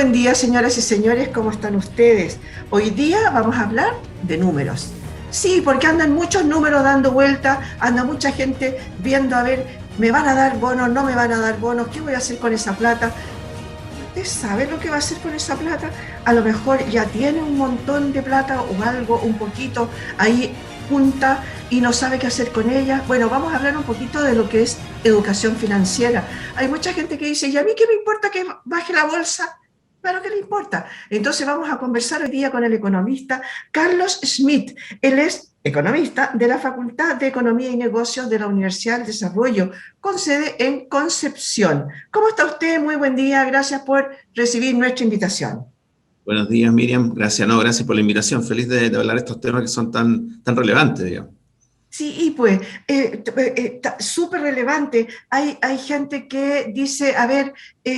buen día, señoras y señores, ¿cómo están ustedes? Hoy día vamos a hablar de números. Sí, porque andan muchos números dando vuelta, anda mucha gente viendo a ver, ¿me van a dar bonos, no me van a dar bonos? ¿Qué voy a hacer con esa plata? ¿Usted sabe lo que va a hacer con esa plata? A lo mejor ya tiene un montón de plata o algo, un poquito ahí junta y no sabe qué hacer con ella. Bueno, vamos a hablar un poquito de lo que es educación financiera. Hay mucha gente que dice, ¿y a mí qué me importa que baje la bolsa? Claro que le importa. Entonces vamos a conversar hoy día con el economista Carlos Schmitt. Él es economista de la Facultad de Economía y Negocios de la Universidad del Desarrollo, con sede en Concepción. ¿Cómo está usted? Muy buen día. Gracias por recibir nuestra invitación. Buenos días, Miriam. Gracias, no, gracias por la invitación. Feliz de hablar de estos temas que son tan relevantes, digamos. Sí, y pues, súper relevante. Hay gente que dice, a ver,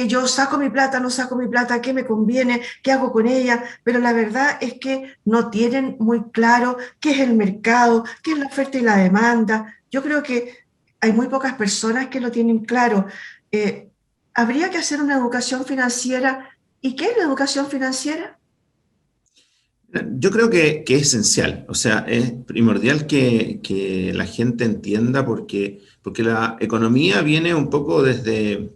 yo saco mi plata, no saco mi plata, ¿qué me conviene? ¿Qué hago con ella? Pero la verdad es que no tienen muy claro qué es el mercado, qué es la oferta y la demanda. Yo creo que hay muy pocas personas que lo tienen claro. Eh, Habría que hacer una educación financiera. ¿Y qué es la educación financiera? Yo creo que es esencial, o sea, es primordial que la gente entienda porque la economía viene un poco desde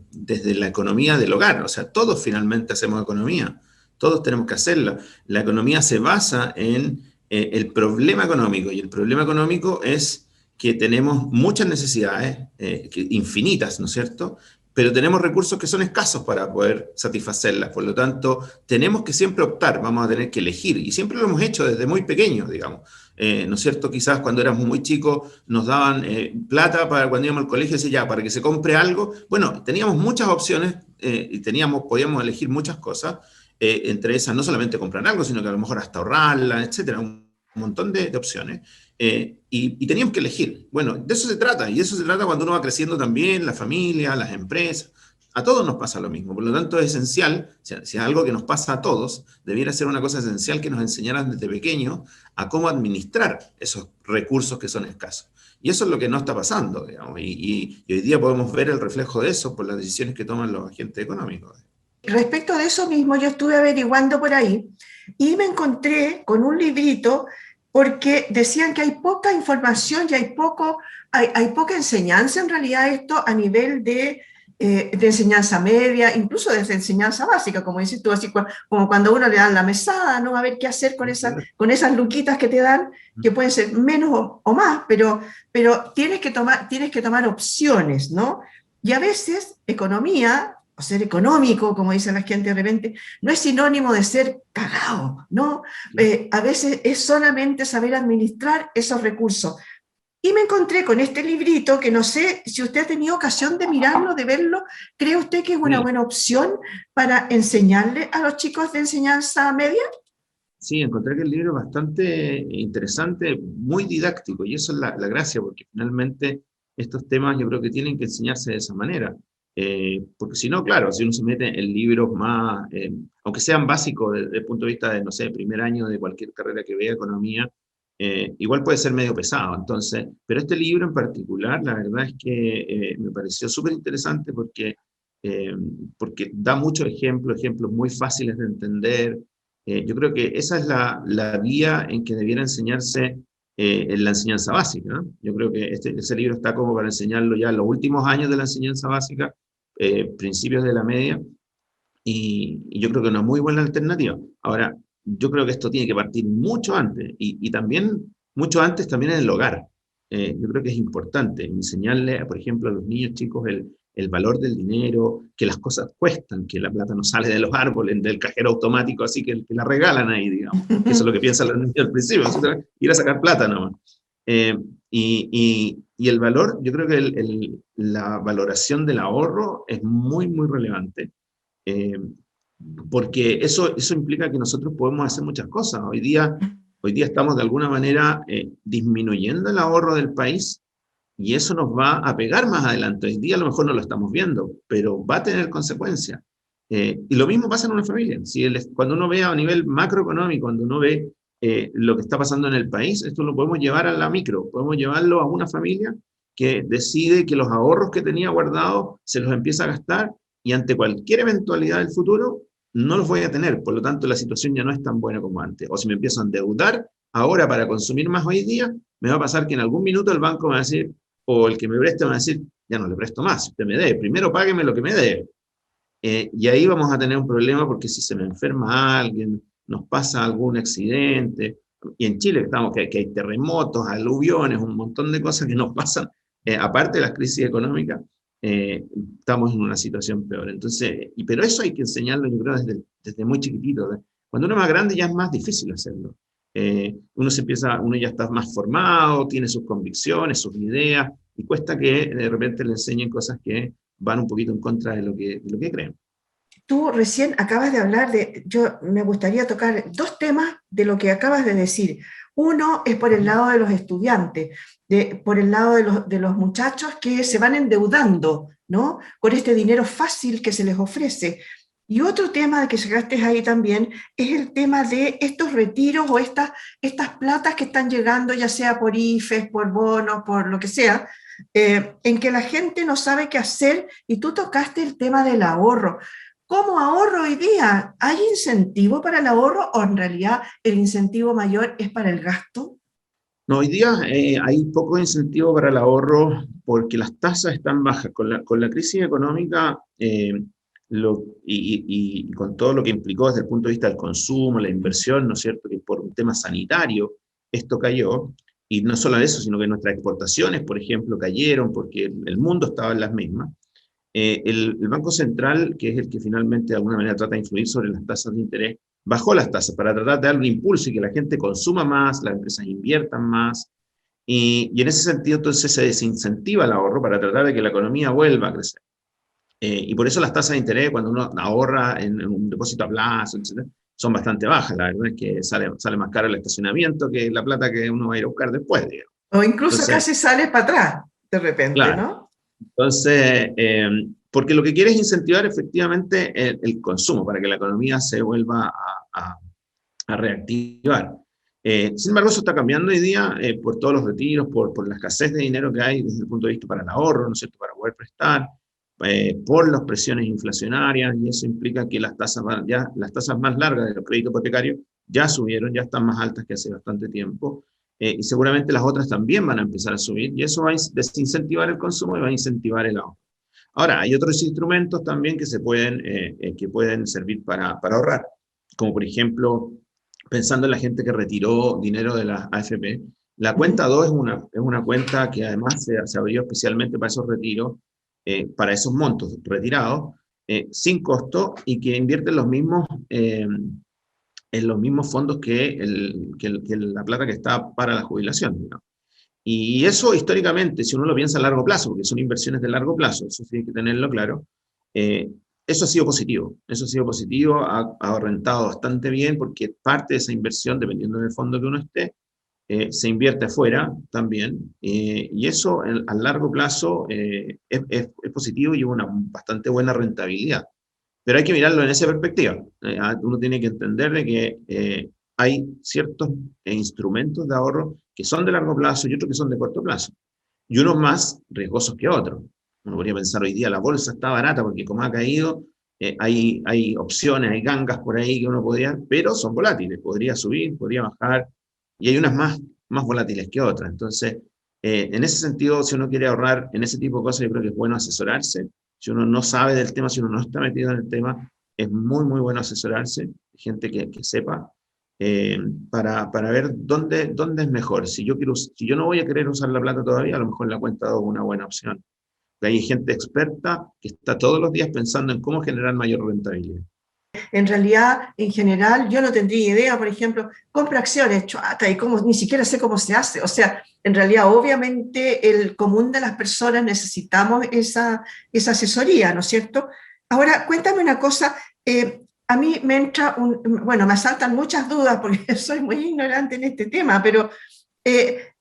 la economía del hogar, o sea, todos finalmente hacemos economía, todos tenemos que hacerla. La economía se basa en el problema económico y el problema económico es que tenemos muchas necesidades, infinitas, ¿no es cierto? Pero tenemos recursos que son escasos para poder satisfacerlas. Por lo tanto, tenemos que siempre optar, vamos a tener que elegir, y siempre lo hemos hecho desde muy pequeños, digamos. ¿No es cierto? Quizás cuando éramos muy chicos nos daban plata para cuando íbamos al colegio, y ya, para que se compre algo. Bueno, teníamos muchas opciones y podíamos elegir muchas cosas, entre esas no solamente comprar algo, sino que a lo mejor hasta ahorrarla, etcétera, un montón de opciones. Y teníamos que elegir. Bueno, de eso se trata, y de eso se trata cuando uno va creciendo también, la familia, las empresas. A todos nos pasa lo mismo, por lo tanto es esencial, si es algo que nos pasa a todos, debiera ser una cosa esencial que nos enseñaran desde pequeños a cómo administrar esos recursos que son escasos. Y eso es lo que no está pasando, digamos, y hoy día podemos ver el reflejo de eso por las decisiones que toman los agentes económicos. Respecto de eso mismo, yo estuve averiguando por ahí y me encontré con un librito porque decían que hay poca información y hay poca enseñanza en realidad esto a nivel de enseñanza media, incluso desde enseñanza básica, como dices tú, así como cuando a uno le dan la mesada, ¿no? A ver qué hacer con esas luquitas que te dan, que pueden ser menos o más, pero tienes que tomar opciones, ¿no? Y a veces economía o ser económico, como dice la gente de repente, no es sinónimo de ser cagado, ¿no? A veces es solamente saber administrar esos recursos. Y me encontré con este librito que no sé si usted ha tenido ocasión de mirarlo, de verlo. ¿Cree usted que es una Sí, buena opción para enseñarle a los chicos de enseñanza media? sí, encontré que el libro es bastante interesante, muy didáctico, y eso es la gracia, porque finalmente estos temas yo creo que tienen que enseñarse de esa manera. Porque si no, claro, si uno se mete en libros más, aunque sean básicos desde el punto de vista de, no sé, primer año de cualquier carrera que vea economía, igual puede ser medio pesado. Entonces, pero este libro en particular, la verdad es que me pareció súper interesante eh, porque da muchos ejemplos muy fáciles de entender. Yo creo que esa es la vía en que debiera enseñarse en la enseñanza básica, ¿no? Yo creo que ese libro está como para enseñarlo ya en los últimos años de la enseñanza básica, principios de la media, y yo creo que es una muy buena alternativa. Ahora, yo creo que esto tiene que partir mucho antes, y también mucho antes también en el hogar. Yo creo que es importante enseñarle, por ejemplo, a los niños chicos el valor del dinero, que las cosas cuestan, que la plata no sale de los árboles, del cajero automático, así que la regalan ahí, digamos. Que eso es lo que piensan los niños al principio, ir a sacar plata nomás. Eh, y el valor, yo creo que la valoración del ahorro es muy relevante, eh, porque eso implica que nosotros podemos hacer muchas cosas. Hoy día estamos de alguna manera disminuyendo el ahorro del país, y eso nos va a pegar más adelante. Hoy día a lo mejor no lo estamos viendo, pero va a tener consecuencias. Y lo mismo pasa en una familia. Cuando uno ve a nivel macroeconómico, cuando uno ve lo que está pasando en el país, esto lo podemos llevar a la micro, podemos llevarlo a una familia que decide que los ahorros que tenía guardados se los empieza a gastar, y ante cualquier eventualidad del futuro no los voy a tener, por lo tanto la situación ya no es tan buena como antes. O si me empiezo a endeudar ahora para consumir más hoy día, me va a pasar que en algún minuto el banco me va a decir, o el que me preste me va a decir, ya no le presto más, usted me debe, primero págueme lo que me debe. Y ahí vamos a tener un problema porque si se me enferma alguien, nos pasa algún accidente, y en Chile estamos que hay terremotos, aluviones, un montón de cosas que nos pasan, aparte de las crisis económicas, estamos en una situación peor. Entonces, pero eso hay que enseñarlo, yo creo, desde muy chiquitito. Cuando uno es más grande ya es más difícil hacerlo. Uno ya está más formado, tiene sus convicciones, sus ideas, y cuesta que de repente le enseñen cosas que van un poquito en contra de lo que creen. Tú recién acabas de hablar yo me gustaría tocar dos temas de lo que acabas de decir. Uno es por el lado de los estudiantes, por el lado de los muchachos que se van endeudando, ¿no? Con este dinero fácil que se les ofrece. Y otro tema que sacaste ahí también es el tema de estos retiros o estas platas que están llegando, ya sea por IFES, por bonos, por lo que sea, en que la gente no sabe qué hacer, y tú tocaste el tema del ahorro. ¿Cómo ahorro hoy día? ¿Hay incentivo para el ahorro o en realidad el incentivo mayor es para el gasto? No, hoy día hay poco incentivo para el ahorro porque las tasas están bajas. Con la crisis económica y con todo lo que implicó desde el punto de vista del consumo, la inversión, ¿no es cierto? Que por un tema sanitario esto cayó. Y no solo eso, sino que nuestras exportaciones, por ejemplo, cayeron porque el mundo estaba en las mismas. El Banco Central, que es el que finalmente de alguna manera trata de influir sobre las tasas de interés, bajó las tasas para tratar de darle un impulso y que la gente consuma más, las empresas inviertan más, y en ese sentido entonces se desincentiva el ahorro para tratar de que la economía vuelva a crecer. Y por eso las tasas de interés cuando uno ahorra en un depósito a plazo, etc., son bastante bajas. La verdad es que sale más caro el estacionamiento que la plata que uno va a ir a buscar después, digamos. O incluso Entonces, casi sale para atrás de repente, claro. ¿no? Entonces, porque lo que quiere es incentivar efectivamente el consumo para que la economía se vuelva a reactivar. Sin embargo, eso está cambiando hoy día por todos los retiros, por la escasez de dinero que hay desde el punto de vista para el ahorro, ¿no es cierto?, para poder prestar, por las presiones inflacionarias, y eso implica que las tasas más largas de los créditos hipotecarios ya subieron, ya están más altas que hace bastante tiempo, y seguramente las otras también van a empezar a subir, y eso va a desincentivar el consumo y va a incentivar el ahorro. Ahora, hay otros instrumentos también que pueden servir para ahorrar, como por ejemplo, pensando en la gente que retiró dinero de la AFP, la cuenta 2 es una cuenta que además se abrió especialmente para esos retiros, para esos montos retirados, sin costo, y que invierte en los mismos fondos que la plata que está para la jubilación, ¿no? Y eso históricamente, si uno lo piensa a largo plazo, porque son inversiones de largo plazo, eso sí hay que tenerlo claro, eh, eso ha sido positivo. Eso ha sido positivo, ha rentado bastante bien, porque parte de esa inversión, dependiendo del fondo que uno esté, se invierte afuera también, y eso a largo plazo es positivo y una bastante buena rentabilidad. Pero hay que mirarlo en esa perspectiva. Uno tiene que entender de que hay ciertos instrumentos de ahorro que son de largo plazo y otros que son de corto plazo, y unos más riesgosos que otros. Uno podría pensar hoy día la bolsa está barata porque como ha caído, hay opciones, hay gangas por ahí que uno podría, pero son volátiles, podría subir, podría bajar, y hay unas más volátiles que otras. Entonces, en ese sentido, si uno quiere ahorrar en ese tipo de cosas, yo creo que es bueno asesorarse. Si uno no sabe del tema, si uno no está metido en el tema, es muy, muy bueno asesorarse, gente que sepa, eh, para ver dónde es mejor. Si yo no voy a querer usar la plata todavía, a lo mejor la cuenta 2 es una buena opción. Hay gente experta que está todos los días pensando en cómo generar mayor rentabilidad. En realidad, en general, yo no tendría idea, por ejemplo, compra acciones, chuata, y ni siquiera sé cómo se hace. O sea, en realidad, obviamente, el común de las personas necesitamos esa asesoría, ¿no es cierto? Ahora, cuéntame una cosa, a mí bueno, me asaltan muchas dudas porque soy muy ignorante en este tema, pero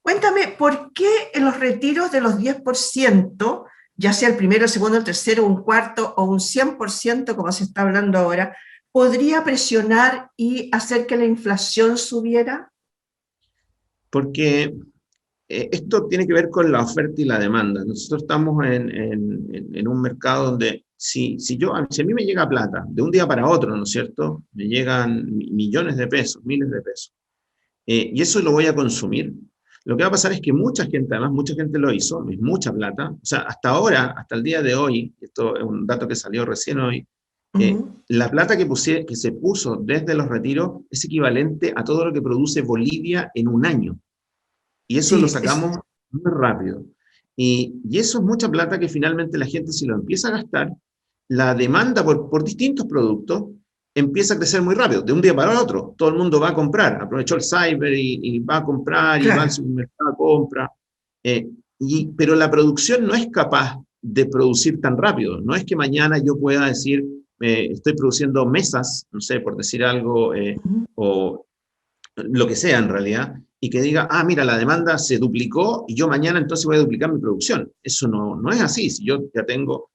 cuéntame, ¿por qué en los retiros de los 10%, ya sea el primero, el segundo, el tercero, un cuarto o un 100%, como se está hablando ahora, podría presionar y hacer que la inflación subiera? Porque esto tiene que ver con la oferta y la demanda. Nosotros estamos en un mercado donde si a mí me llega plata de un día para otro, ¿no es cierto? Me llegan millones de pesos, miles de pesos, y eso lo voy a consumir. Lo que va a pasar es que mucha gente, además mucha gente lo hizo, es mucha plata, o sea, hasta ahora, hasta el día de hoy, esto es un dato que salió recién hoy, la plata que se puso desde los retiros es equivalente a todo lo que produce Bolivia en un año. Y eso lo Sí, sacamos muy rápido. Y eso es mucha plata que finalmente la gente, si lo empieza a gastar, la demanda por distintos productos empieza a crecer muy rápido, de un día para el otro. Todo el mundo va a comprar, aprovechó el cyber y va a comprar y va al claro. supermercado a compra. Eh, pero la producción no es capaz de producir tan rápido. No es que mañana yo pueda decir, estoy produciendo mesas, no sé, por decir algo, Ujú. o lo que sea en realidad, y que diga, ah, mira, la demanda se duplicó y yo mañana entonces voy a duplicar mi producción. Eso no es así, si yo ya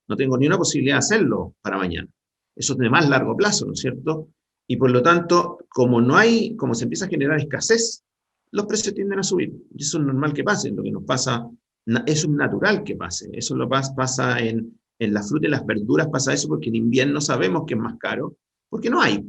no tengo ni una posibilidad de hacerlo para mañana. Eso es de más largo plazo, ¿no es cierto? Y por lo tanto, como se empieza a generar escasez, los precios tienden a subir. Y eso es normal que pase, lo que nos pasa, eso es natural que pase. Eso pasa en la fruta y las verduras, pasa eso porque en invierno sabemos que es más caro, porque no hay.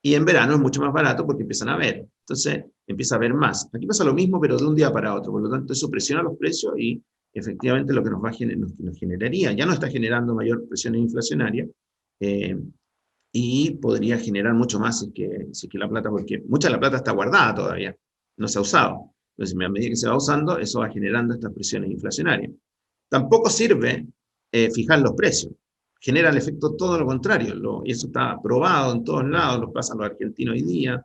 Y en verano es mucho más barato porque empiezan a ver. Entonces empieza a haber más. Aquí pasa lo mismo, pero de un día para otro. Por lo tanto, eso presiona los precios y efectivamente lo que nos generaría, ya no está generando mayor presión inflacionaria, eh, y podría generar mucho más si es que la plata, porque mucha de la plata está guardada todavía, no se ha usado. Entonces, a medida que se va usando, eso va generando estas presiones inflacionarias. Tampoco sirve fijar los precios. Genera el efecto todo lo contrario, y eso está probado en todos lados, lo pasa a los argentinos hoy día,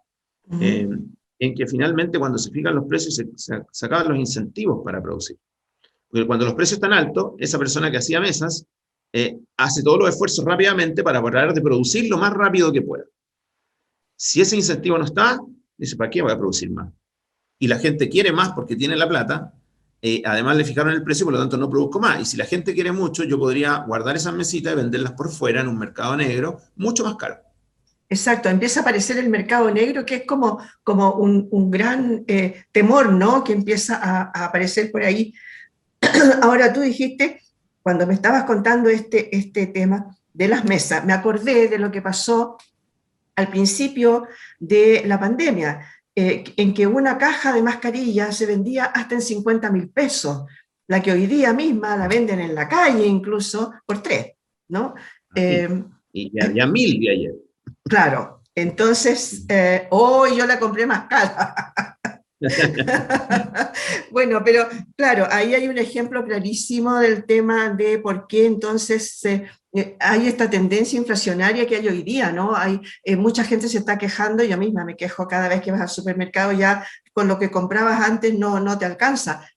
Ujú. eh, en que finalmente cuando se fijan los precios se acaban los incentivos para producir. Porque cuando los precios están altos, esa persona que hacía mesas hace todos los esfuerzos rápidamente para tratar de producir lo más rápido que pueda. Si ese incentivo no está, dice, ¿para qué voy a producir más? Y la gente quiere más porque tiene la plata, además le fijaron el precio, por lo tanto no produzco más. Y si la gente quiere mucho, yo podría guardar esas mesitas y venderlas por fuera en un mercado negro mucho más caro. Exacto, empieza a aparecer el mercado negro, que es como un gran temor, ¿no? Que empieza a aparecer por ahí. Ahora tú dijiste, cuando me estabas contando este tema de las mesas, me acordé de lo que pasó al principio de la pandemia, en que una caja de mascarillas se vendía hasta en 50.000 pesos, la que hoy día misma la venden en la calle incluso por tres, ¿no? Así. Eh, Y ya 1000 de ayer. claro, entonces, hoy yo la compré más cara. Bueno, pero claro, ahí hay un ejemplo clarísimo del tema de por qué entonces hay esta tendencia inflacionaria que hay hoy día, ¿no? Mucha gente se está quejando, yo misma me quejo cada vez que vas al supermercado, ya con lo que comprabas antes no te alcanza.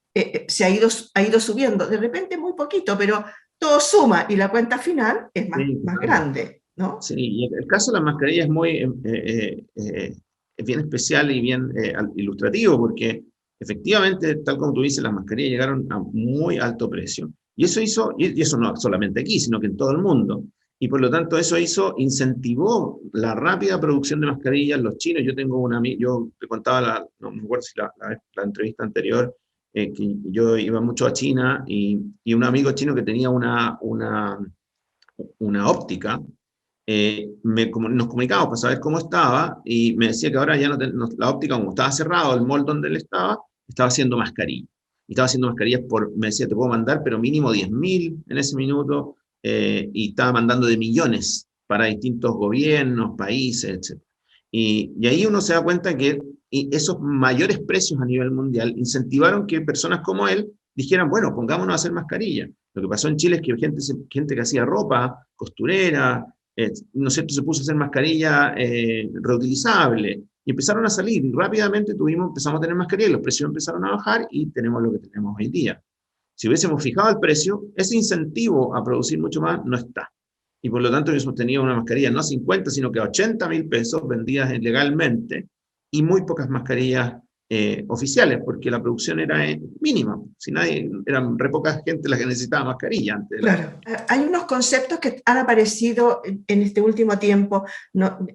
Se ha ido subiendo, de repente muy poquito, pero todo suma y la cuenta final es más, Sí, más claro. grande, ¿no? Sí, y el caso de la mascarilla es es bien especial y bien ilustrativo, porque efectivamente, tal como tú dices, las mascarillas llegaron a muy alto precio. Y eso no solamente aquí, sino que en todo el mundo. Y por lo tanto, incentivó la rápida producción de mascarillas. Los chinos, yo tengo una amiga, yo te contaba, no me acuerdo si la entrevista anterior, que yo iba mucho a China y un amigo chino que tenía una óptica, nos comunicamos para saber cómo estaba y me decía que ahora ya la óptica, como estaba cerrado, el mall donde él estaba haciendo mascarillas. Y estaba haciendo mascarillas me decía, te puedo mandar, pero mínimo 10.000 en ese minuto, y estaba mandando de millones para distintos gobiernos, países, etc. Y ahí uno se da cuenta que esos mayores precios a nivel mundial incentivaron que personas como él dijeran, bueno, pongámonos a hacer mascarillas. Lo que pasó en Chile es que gente que hacía ropa, costurera, ¿no es cierto?, se puso a hacer mascarilla reutilizable y empezaron a salir y rápidamente empezamos a tener mascarillas, los precios empezaron a bajar y tenemos lo que tenemos hoy día. Si hubiésemos fijado el precio, ese incentivo a producir mucho más no está. Y por lo tanto hubiésemos tenido una mascarilla no a 50, sino que a 80.000 pesos vendidas ilegalmente y muy pocas mascarillas oficiales, porque la producción era mínima. Si nadie, eran re poca gente las que necesitaba mascarilla antes. Claro, hay unos conceptos que han aparecido en este último tiempo,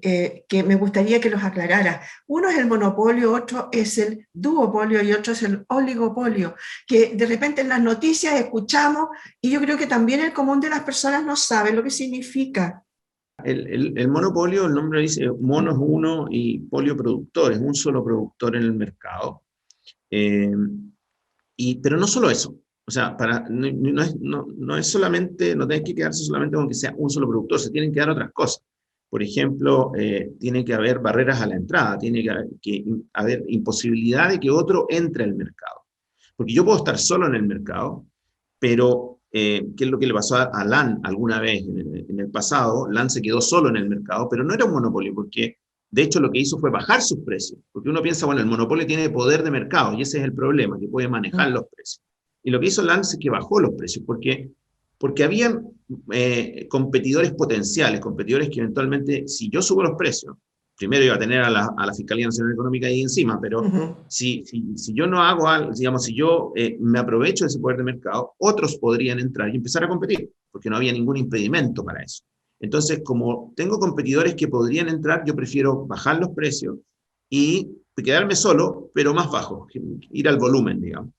que me gustaría que los aclarara. Uno es el monopolio, otro es el duopolio y otro es el oligopolio, que de repente en las noticias escuchamos y yo creo que también el común de las personas no sabe lo que significa. El monopolio, el nombre dice, mono es uno y polio productor, es un solo productor en el mercado. Pero no solo eso, o sea, no es solamente, no tiene que quedarse solamente con que sea un solo productor, se tienen que dar otras cosas. Por ejemplo, tiene que haber barreras a la entrada, tiene que haber imposibilidad de que otro entre al mercado. Porque yo puedo estar solo en el mercado, pero ¿qué es lo que le pasó a LAN alguna vez en el pasado? LAN se quedó solo en el mercado, pero no era un monopolio, porque de hecho lo que hizo fue bajar sus precios, porque uno piensa, bueno, el monopolio tiene poder de mercado, y ese es el problema, que puede manejar los precios. Y lo que hizo LAN es que bajó los precios, porque habían competidores potenciales, competidores que eventualmente, si yo subo los precios, primero iba a tener a la Fiscalía Nacional Económica ahí encima, pero si yo no hago algo, digamos, si yo me aprovecho de ese poder de mercado, otros podrían entrar y empezar a competir, porque no había ningún impedimento para eso. Entonces, como tengo competidores que podrían entrar, yo prefiero bajar los precios y quedarme solo, pero más bajo, ir al volumen, digamos.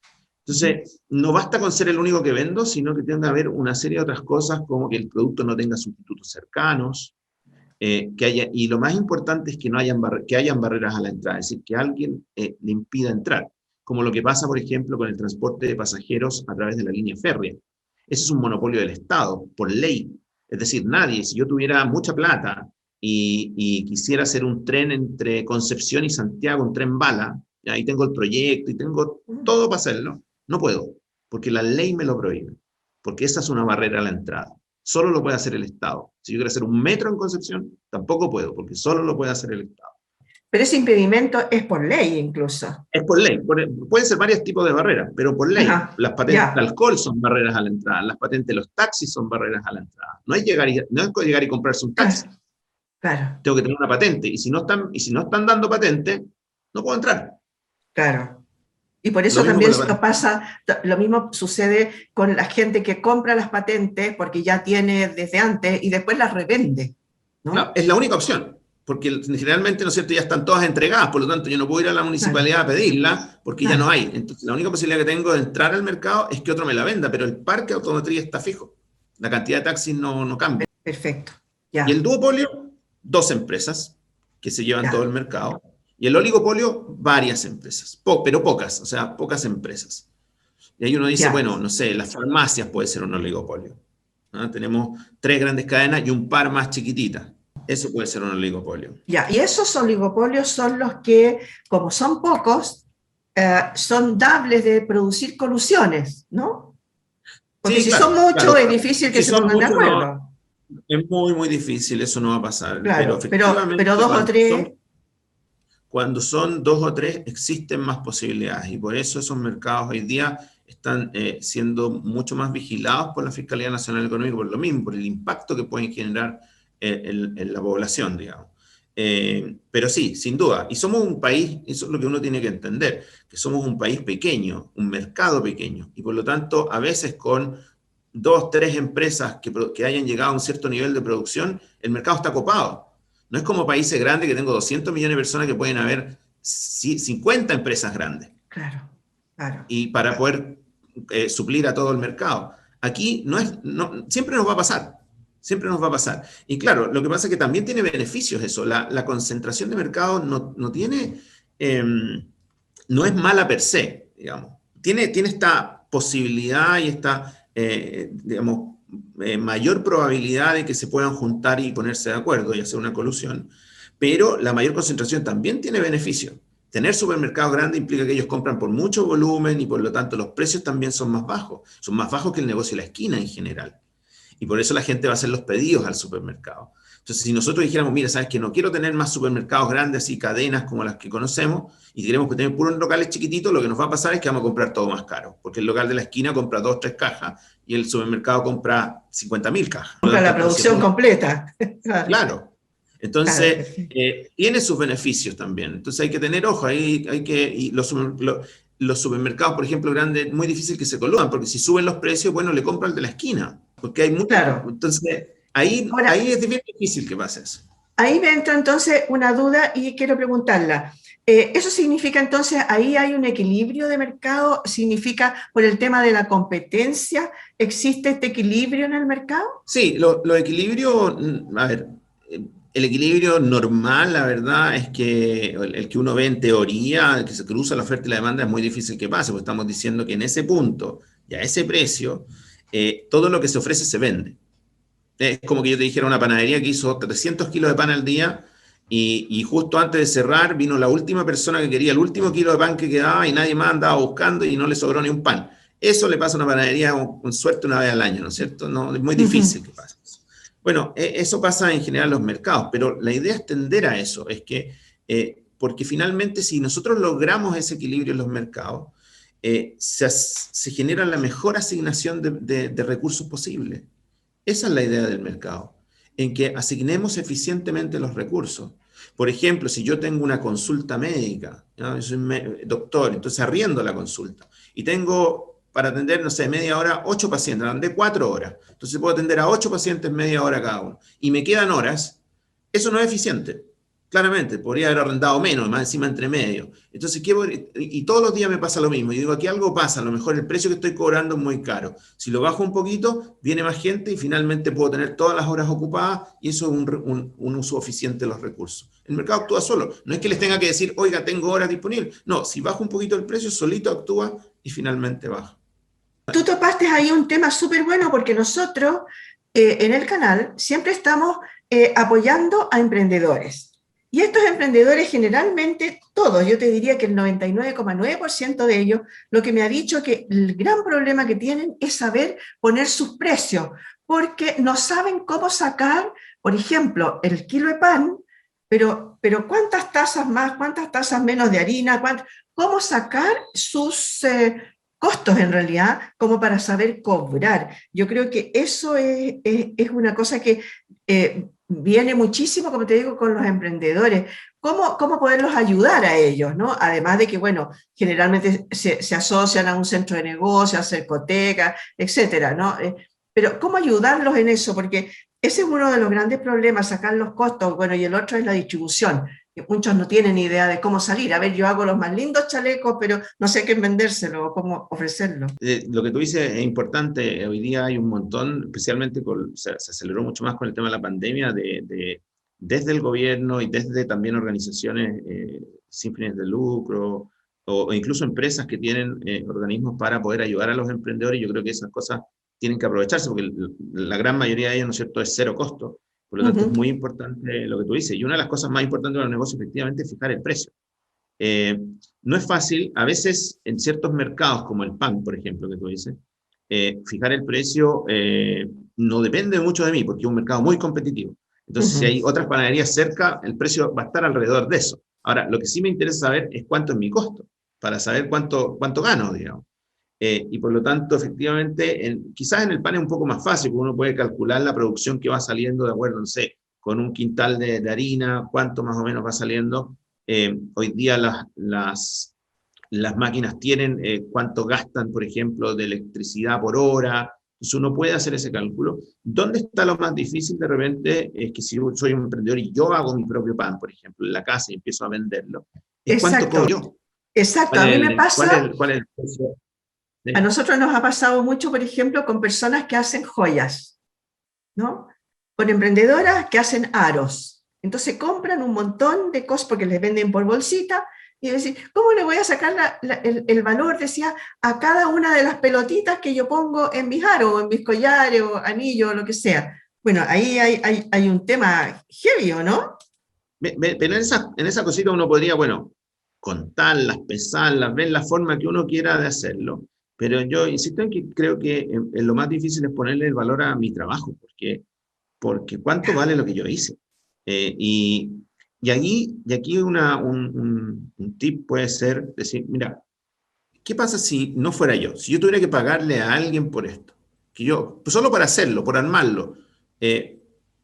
Entonces, no basta con ser el único que vendo, sino que tenga que haber una serie de otras cosas, como que el producto no tenga sustitutos cercanos, y lo más importante es que hayan barreras a la entrada, es decir, que alguien le impida entrar, como lo que pasa, por ejemplo, con el transporte de pasajeros a través de la línea férrea. Ese es un monopolio del Estado, por ley. Es decir, nadie, si yo tuviera mucha plata y quisiera hacer un tren entre Concepción y Santiago, un tren bala, ahí tengo el proyecto y tengo todo para hacerlo, no puedo, porque la ley me lo prohíbe, porque esa es una barrera a la entrada. Solo lo puede hacer el Estado. Si yo quiero hacer un metro en Concepción, tampoco puedo, porque solo lo puede hacer el Estado. Pero ese impedimento es por ley incluso. Es por ley. Pueden ser varios tipos de barreras, pero por ley. Ajá, Las patentes de alcohol son barreras a la entrada, las patentes de los taxis son barreras a la entrada. No es llegar y comprarse un taxi. Claro. Tengo que tener una patente, y si no están dando patente, no puedo entrar. Claro. Y por eso también lo mismo sucede con la gente que compra las patentes porque ya tiene desde antes y después las revende, ¿no? No, es la única opción, porque generalmente, ¿no es cierto?, ya están todas entregadas, por lo tanto yo no puedo ir a la municipalidad a pedirla porque ya no hay. Entonces la única posibilidad que tengo de entrar al mercado es que otro me la venda, pero el parque automotriz está fijo. La cantidad de taxis no cambia. Perfecto. Ya. Y el duopolio, 2 empresas que se llevan todo el mercado. Y el oligopolio, varias empresas, pero pocas, o sea, pocas empresas. Y ahí uno dice, bueno, no sé, las farmacias puede ser un oligopolio, ¿no? Tenemos 3 grandes cadenas y un par más chiquititas. Eso puede ser un oligopolio. Ya, y esos oligopolios son los que, como son pocos, son dables de producir colusiones, ¿no? Porque sí, si claro, son muchos, es difícil que se pongan de acuerdo. No, es muy, muy difícil, eso no va a pasar. Claro, pero 2 o 3... Cuando son 2 o 3, existen más posibilidades, y por eso esos mercados hoy día están siendo mucho más vigilados por la Fiscalía Nacional Económica, por lo mismo, por el impacto que pueden generar en la población, digamos. Pero sí, sin duda, y somos un país, eso es lo que uno tiene que entender, que somos un país pequeño, un mercado pequeño, y por lo tanto, a veces con 2 o 3 empresas que hayan llegado a un cierto nivel de producción, el mercado está copado. No es como países grandes que tengo 200 millones de personas que pueden haber 50 empresas grandes. Claro, claro. Y para poder suplir a todo el mercado. Aquí siempre nos va a pasar. Siempre nos va a pasar. Y claro, lo que pasa es que también tiene beneficios eso. La concentración de mercado no es mala per se, digamos. Tiene esta posibilidad y esta, digamos, mayor probabilidad de que se puedan juntar y ponerse de acuerdo y hacer una colusión, pero la mayor concentración también tiene beneficio. Tener supermercados grandes implica que ellos compran por mucho volumen y por lo tanto los precios también son más bajos que el negocio de la esquina en general. Y por eso la gente va a hacer los pedidos al supermercado. Entonces, si nosotros dijéramos, mira, sabes que no quiero tener más supermercados grandes, así cadenas como las que conocemos, y queremos que tener puros locales chiquititos, lo que nos va a pasar es que vamos a comprar todo más caro, porque el local de la esquina compra 2 o 3 cajas y el supermercado compra 50.000 cajas. Compra la producción completa. Claro. Claro, Entonces, perfecto. tiene sus beneficios también. Entonces hay que tener ojo, y los supermercados, por ejemplo, grandes, muy difícil que se coludan, porque si suben los precios, bueno, le compro al de la esquina, porque hay mucho, Claro. entonces ahí Ahora, es bien difícil que pase eso. ahí me entra entonces una duda y quiero preguntarla. ¿Eso significa entonces, ahí hay un equilibrio de mercado? ¿Significa por el tema de la competencia, existe este equilibrio en el mercado? Sí, los equilibrios, a ver, el equilibrio normal, la verdad, es que el que uno ve en teoría, que se cruza la oferta y la demanda, es muy difícil que pase, porque estamos diciendo que en ese punto y a ese precio, todo lo que se ofrece se vende. Es como que yo te dijera una panadería que hizo 300 kilos de pan al día y justo antes de cerrar vino la última persona que quería el último kilo de pan que quedaba y nadie más andaba buscando y no le sobró ni un pan. Eso le pasa a una panadería con suerte una vez al año, ¿no es cierto? No, es muy difícil que pase eso. Bueno, eso pasa en general en los mercados, pero la idea es tender a eso, es que, porque finalmente si nosotros logramos ese equilibrio en los mercados, se genera la mejor asignación de recursos posible. Esa es la idea del mercado, en que asignemos eficientemente los recursos. Por ejemplo, si yo tengo una consulta médica, ¿no? Yo soy doctor, entonces arriendo la consulta y tengo para atender, no sé, media hora, 8 pacientes, de 4 horas. Entonces puedo atender a 8 pacientes media hora cada uno. Y me quedan horas, eso no es eficiente. Claramente, podría haber arrendado menos, más encima entre medio. Entonces, y todos los días me pasa lo mismo. Yo digo, aquí algo pasa, a lo mejor el precio que estoy cobrando es muy caro. Si lo bajo un poquito, viene más gente y finalmente puedo tener todas las horas ocupadas y eso es un uso eficiente de los recursos. El mercado actúa solo. No es que les tenga que decir, oiga, tengo horas disponibles. No, si bajo un poquito el precio, solito actúa y finalmente baja. Tú topaste ahí un tema súper bueno porque nosotros en el canal siempre estamos apoyando a emprendedores. Y estos emprendedores generalmente, todos, yo te diría que el 99,9% de ellos, lo que me ha dicho que el gran problema que tienen es saber poner sus precios, porque no saben cómo sacar, por ejemplo, el kilo de pan, pero cuántas tazas más, cuántas tazas menos de harina, cómo sacar sus costos en realidad, como para saber cobrar. Yo creo que eso es una cosa que viene muchísimo, como te digo, con los emprendedores. ¿Cómo poderlos ayudar a ellos, ¿no? Además de que, bueno, generalmente se asocian a un centro de negocio, a cercoteca, etcétera, ¿no? Pero ¿cómo ayudarlos en eso? Porque ese es uno de los grandes problemas, sacar los costos, bueno, y el otro es la distribución, que muchos no tienen idea de cómo salir. A ver, yo hago los más lindos chalecos, pero no sé qué vendérselo, cómo ofrecerlo. Lo que tú dices es importante. Hoy día hay un montón, especialmente se aceleró mucho más con el tema de la pandemia, desde el gobierno y desde también organizaciones sin fines de lucro o incluso empresas que tienen organismos para poder ayudar a los emprendedores. Yo creo que esas cosas tienen que aprovecharse porque la gran mayoría de ellos, ¿no es cierto?, es cero costo. Por lo Uh tanto, es -huh. muy importante lo que tú dices. Y una de las cosas más importantes de los negocios, efectivamente, es fijar el precio. Eh, no es fácil, a veces en ciertos mercados, como el pan, por ejemplo, que tú dices, fijar el precio no depende mucho de mí, porque es un mercado muy competitivo. Uh Entonces, si -huh. hay otras panaderías cerca, el precio va a estar alrededor de eso. Ahora, lo que sí me interesa saber es cuánto es mi costo, para saber cuánto gano, digamos. Y por lo tanto, efectivamente, quizás en el pan es un poco más fácil, porque uno puede calcular la producción que va saliendo de acuerdo, no sé, con un quintal de harina, cuánto más o menos va saliendo. Hoy día las máquinas tienen cuánto gastan, por ejemplo, de electricidad por hora. Entonces uno puede hacer ese cálculo. ¿Dónde está lo más difícil de repente? Es que si yo soy un emprendedor y yo hago mi propio pan, por ejemplo, en la casa y empiezo a venderlo, es cuánto cobro Exacto, yo. exacto. ¿Cuál A mí es me pasa, cuál es el precio? a ¿Sí? nosotros nos ha pasado mucho, por ejemplo, con personas que hacen joyas, ¿no? Con emprendedoras que hacen aros. Entonces compran un montón de cosas porque les venden por bolsita y decir, ¿cómo le voy a sacar el valor, decía, a cada una de las pelotitas que yo pongo en mis aros, o en mis collares, o anillos, o lo que sea? Bueno, ahí hay un tema heavy, ¿o no? Pero en esa cosita uno podría, bueno, contarlas, pesarlas, ver la forma que uno quiera de hacerlo. Pero yo insisto en que creo que en lo más difícil es ponerle el valor a mi trabajo, porque ¿cuánto vale lo que yo hice? Eh, y, y aquí un tip puede ser decir, mira, ¿qué pasa si no fuera yo? Si yo tuviera que pagarle a alguien por esto, que yo, pues solo para hacerlo, por armarlo. Eh,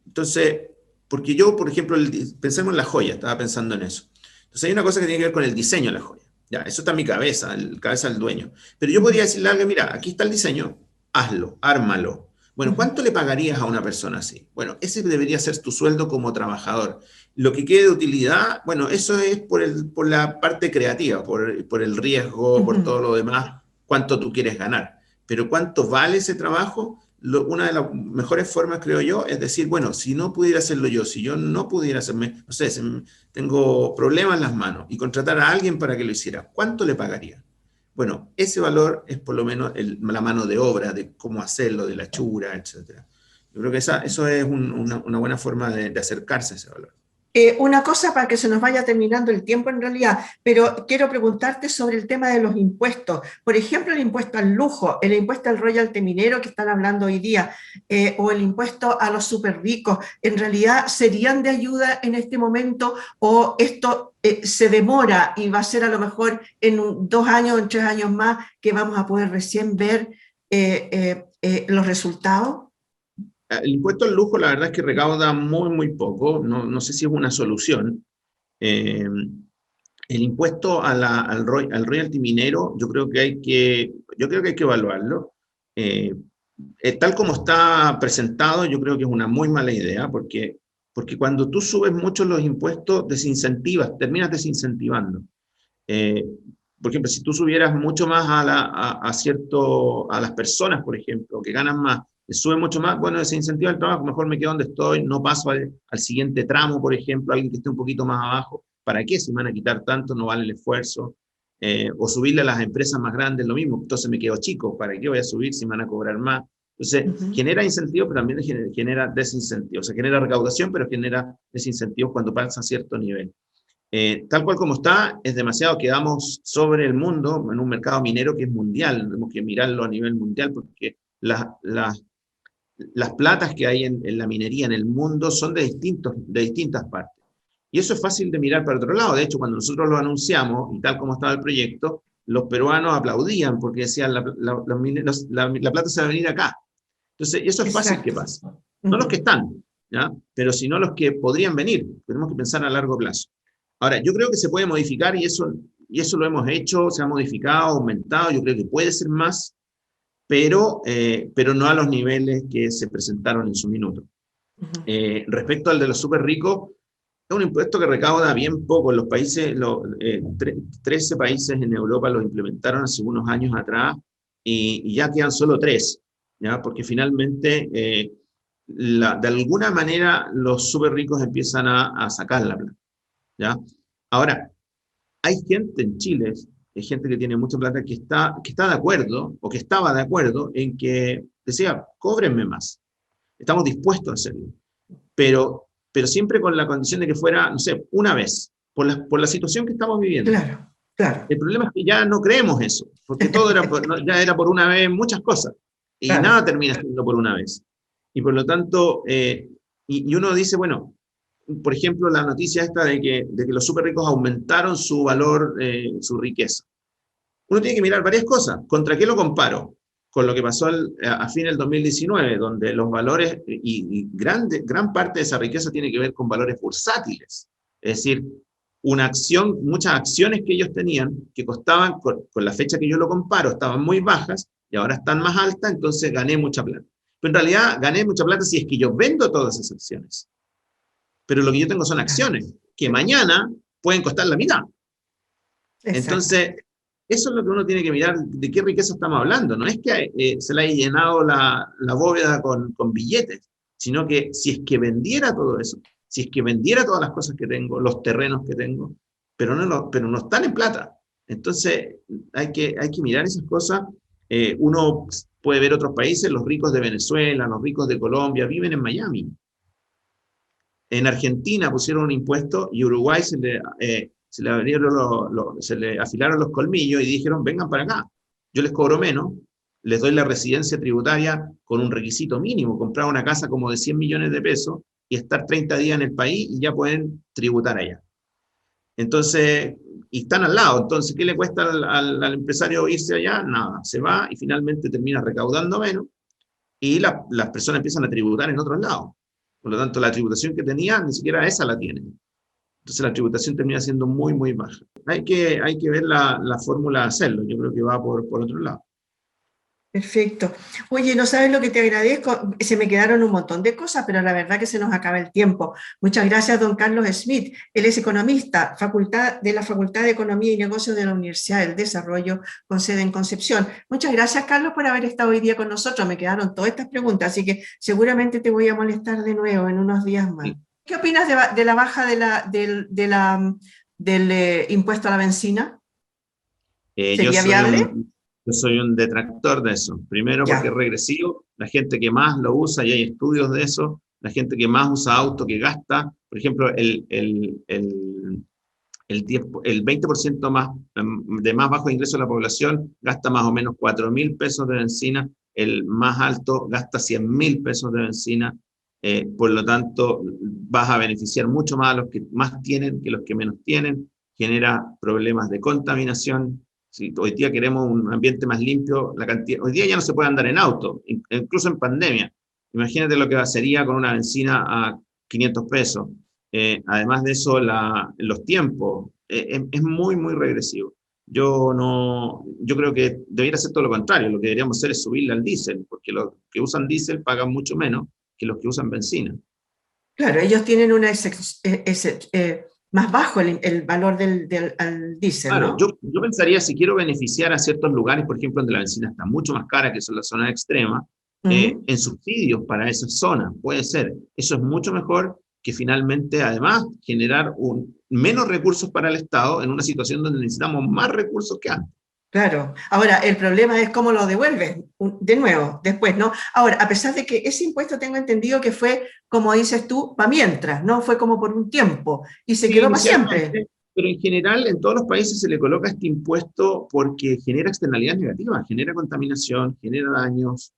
entonces, porque yo, por ejemplo, pensemos en la joya, estaba pensando en eso. Entonces hay una cosa que tiene que ver con el diseño de la joya. Ya, eso está en mi cabeza, en la cabeza del dueño. Pero yo podría decirle a alguien, mira, aquí está el diseño, hazlo, ármalo. Bueno, ¿cuánto le pagarías a una persona así? Bueno, ese debería ser tu sueldo como trabajador. Lo que quede de utilidad, bueno, eso es por la parte creativa, por el riesgo, por todo lo demás, cuánto tú quieres ganar. Pero ¿cuánto vale ese trabajo? Una de las mejores formas, creo yo, es decir, bueno, si no pudiera hacerlo yo, si yo no pudiera hacerme, no sé, tengo problemas en las manos y contratar a alguien para que lo hiciera, ¿cuánto le pagaría? Bueno, ese valor es por lo menos la mano de obra, de cómo hacerlo, de la hechura, etcétera. Yo creo que eso es una buena forma de acercarse a ese valor. Una cosa para que se nos vaya terminando el tiempo en realidad, pero quiero preguntarte sobre el tema de los impuestos. Por ejemplo, el impuesto al lujo, el impuesto al royalty minero que están hablando hoy día, o el impuesto a los súper ricos, ¿en realidad serían de ayuda en este momento o esto se demora y va a ser a lo mejor en 2 años o en 3 años más que vamos a poder recién ver los resultados? El impuesto al lujo, la verdad es que recauda muy, muy poco. No sé si es una solución. Eh, el impuesto al royalty minero, yo creo que hay que evaluarlo. Eh, Tal como está presentado, yo creo que es una muy mala idea, porque cuando tú subes mucho los impuestos, terminas desincentivando. Eh, por ejemplo, si tú subieras mucho más a las personas, por ejemplo, que ganan más, les sube mucho más, bueno, se incentiva el trabajo, mejor me quedo donde estoy, no paso al siguiente tramo, por ejemplo, alguien que esté un poquito más abajo. ¿Para qué? Si me van a quitar tanto, no vale el esfuerzo. O subirle a las empresas más grandes, lo mismo, entonces me quedo chico, ¿para qué voy a subir si me van a cobrar más? Entonces, genera incentivos, pero también genera desincentivos. O sea, genera recaudación, pero genera desincentivos cuando pasa a cierto nivel. Tal cual como está, es demasiado, quedamos sobre el mundo en un mercado minero que es mundial, tenemos que mirarlo a nivel mundial porque las platas que hay en la minería en el mundo son de distintas partes. Y eso es fácil de mirar para otro lado. De hecho, cuando nosotros lo anunciamos, y tal como estaba el proyecto, los peruanos aplaudían porque decían, la plata se va a venir acá. Entonces, eso es fácil que pase. No los que están, ¿ya? Pero sino los que podrían venir. Tenemos que pensar a largo plazo. Ahora, yo creo que se puede modificar y eso lo hemos hecho, se ha modificado, aumentado, yo creo que puede ser más, pero no a los niveles que se presentaron en su minuto. Respecto al de los súper ricos, es un impuesto que recauda bien poco. En los países, 13 países en Europa lo implementaron hace unos años atrás y ya quedan solo 3, ¿ya? Porque finalmente, de alguna manera, los súper ricos empiezan a sacar la plata, ¿ya? Ahora, hay gente en Chile, hay gente que tiene mucha plata que está de acuerdo, o que estaba de acuerdo, en que decía, cóbrenme más. Estamos dispuestos a hacerlo. Pero siempre con la condición de que fuera, no sé, una vez, por la situación que estamos viviendo. Claro, claro. El problema es que ya no creemos eso, porque todo ya era por una vez muchas cosas, y Claro. nada termina siendo por una vez. Y por lo tanto, y uno dice, bueno, por ejemplo, la noticia esta de que los súper ricos aumentaron su valor, su riqueza. Uno tiene que mirar varias cosas. ¿Contra qué lo comparo? Con lo que pasó a fin del 2019, donde los valores y gran parte de esa riqueza tiene que ver con valores bursátiles. Es decir, muchas acciones que ellos tenían, que costaban, con la fecha que yo lo comparo, estaban muy bajas y ahora están más altas, entonces gané mucha plata. Pero en realidad gané mucha plata si es que yo vendo todas esas acciones. Pero lo que yo tengo son acciones, que mañana pueden costar la mitad. Entonces, eso es lo que uno tiene que mirar, de qué riqueza estamos hablando. No es que se le haya llenado la bóveda con billetes, sino que si es que vendiera todo eso, si es que vendiera todas las cosas que tengo, los terrenos que tengo, pero no están en plata. Entonces, hay que mirar esas cosas. Uno puede ver otros países, los ricos de Venezuela, los ricos de Colombia, viven en Miami. En Argentina pusieron un impuesto y Uruguay se le afilaron los colmillos y dijeron, vengan para acá, yo les cobro menos, les doy la residencia tributaria con un requisito mínimo, comprar una casa como de 100 millones de pesos y estar 30 días en el país y ya pueden tributar allá. Entonces, y están al lado, entonces, ¿qué le cuesta al empresario irse allá? Nada, se va y finalmente termina recaudando menos y las personas empiezan a tributar en otros lados. Por lo tanto, la tributación que tenía, ni siquiera esa la tiene. Entonces la tributación termina siendo muy, muy baja. Hay que ver la fórmula de hacerlo. Yo creo que va por otro lado. Perfecto. Oye, no sabes lo que te agradezco. Se me quedaron un montón de cosas, pero la verdad que se nos acaba el tiempo. Muchas gracias, don Carlos Smith. Él es economista, de la Facultad de Economía y Negocios de la Universidad del Desarrollo, con sede en Concepción. Muchas gracias, Carlos, por haber estado hoy día con nosotros. Me quedaron todas estas preguntas, así que seguramente te voy a molestar de nuevo en unos días más. Sí. ¿Qué opinas de la baja del impuesto a la benzina? Yo ¿Sería soy viable? yo soy un detractor de eso. Primero porque es Ya. regresivo, la gente que más lo usa, y hay estudios de eso, la gente que más usa auto, que gasta, por ejemplo, el 20% más, de más bajo ingreso de la población gasta más o menos 4.000 pesos de benzina, el más alto gasta 100.000 pesos de benzina, por lo tanto vas a beneficiar mucho más a los que más tienen que los que menos tienen, genera problemas de contaminación. Si hoy día queremos un ambiente más limpio, hoy día ya no se puede andar en auto, incluso en pandemia. Imagínate lo que sería con una benzina a 500 pesos. Además de eso, los tiempos es muy, muy regresivo. Yo no, yo creo que debería ser todo lo contrario. Lo que deberíamos hacer es subirle al diésel, porque los que usan diésel pagan mucho menos que los que usan benzina. Claro, ellos tienen más bajo el valor al diésel, Claro, ¿no? yo pensaría, si quiero beneficiar a ciertos lugares, por ejemplo, donde la benzina está mucho más cara, que son las zonas extremas, Ujú. en subsidios para esas zonas, puede ser. Eso es mucho mejor que finalmente, además, generar menos recursos para el Estado en una situación donde necesitamos más recursos que antes. Claro. Ahora, el problema es cómo lo devuelves de nuevo, después, ¿no? Ahora, a pesar de que ese impuesto tengo entendido que fue, como dices tú, para mientras, ¿no? Fue como por un tiempo y se Sí, quedó para siempre. inicialmente, pero en general en todos los países se le coloca este impuesto porque genera externalidades negativas, genera contaminación, genera daños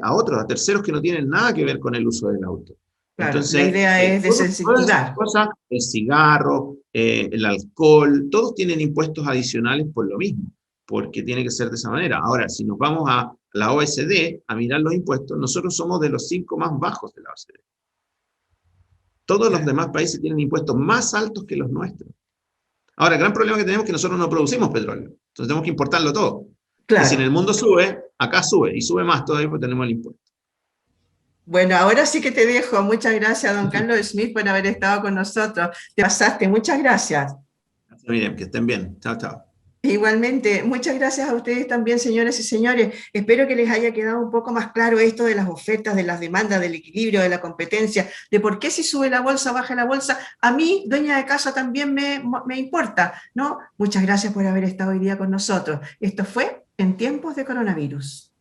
a otros, a terceros que no tienen nada que ver con el uso del auto. Claro, la Entonces, idea es todas esas desensitivar. cosas, el cigarro, el alcohol, todos tienen impuestos adicionales por lo mismo, porque tiene que ser de esa manera. Ahora, si nos vamos a la OECD a mirar los impuestos, nosotros somos de los 5 más bajos de la OECD. Todos los Ya. demás países tienen impuestos más altos que los nuestros. Ahora, el gran problema que tenemos es que nosotros no producimos petróleo, entonces tenemos que importarlo todo. Y si en el Claro. mundo sube, acá sube, y sube más todavía porque tenemos el impuesto. Bueno, ahora sí que te dejo. Muchas gracias, don Carlos Smith, por haber estado con nosotros. Te pasaste. Muchas gracias. Gracias, Miriam, que estén bien. Chao, chao. Igualmente, muchas gracias a ustedes también, señoras y señores. Espero que les haya quedado un poco más claro esto de las ofertas, de las demandas, del equilibrio, de la competencia, de por qué si sube la bolsa, baja la bolsa. A mí, dueña de casa, también me importa, ¿no? Muchas gracias por haber estado hoy día con nosotros. Esto fue En Tiempos de Coronavirus.